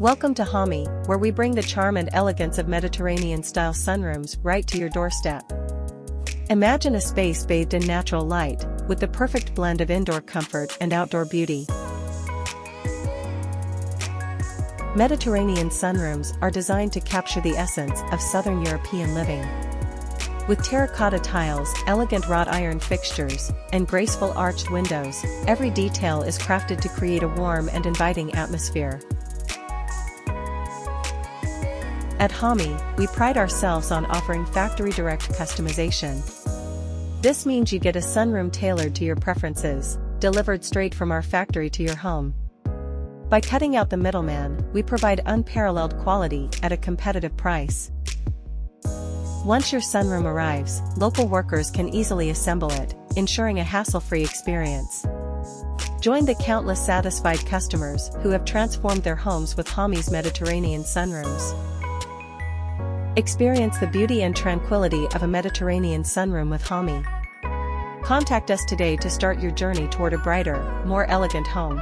Welcome to Hommie, where we bring the charm and elegance of Mediterranean-style sunrooms right to your doorstep. Imagine a space bathed in natural light, with the perfect blend of indoor comfort and outdoor beauty. Mediterranean sunrooms are designed to capture the essence of Southern European living. With terracotta tiles, elegant wrought iron fixtures, and graceful arched windows, every detail is crafted to create a warm and inviting atmosphere. At Hommie, we pride ourselves on offering factory-direct customization. This means you get a sunroom tailored to your preferences, delivered straight from our factory to your home. By cutting out the middleman, we provide unparalleled quality at a competitive price. Once your sunroom arrives, local workers can easily assemble it, ensuring a hassle-free experience. Join the countless satisfied customers who have transformed their homes with Hommie's Mediterranean sunrooms. Experience the beauty and tranquility of a Mediterranean sunroom with Hommie. Contact us today to start your journey toward a brighter, more elegant home.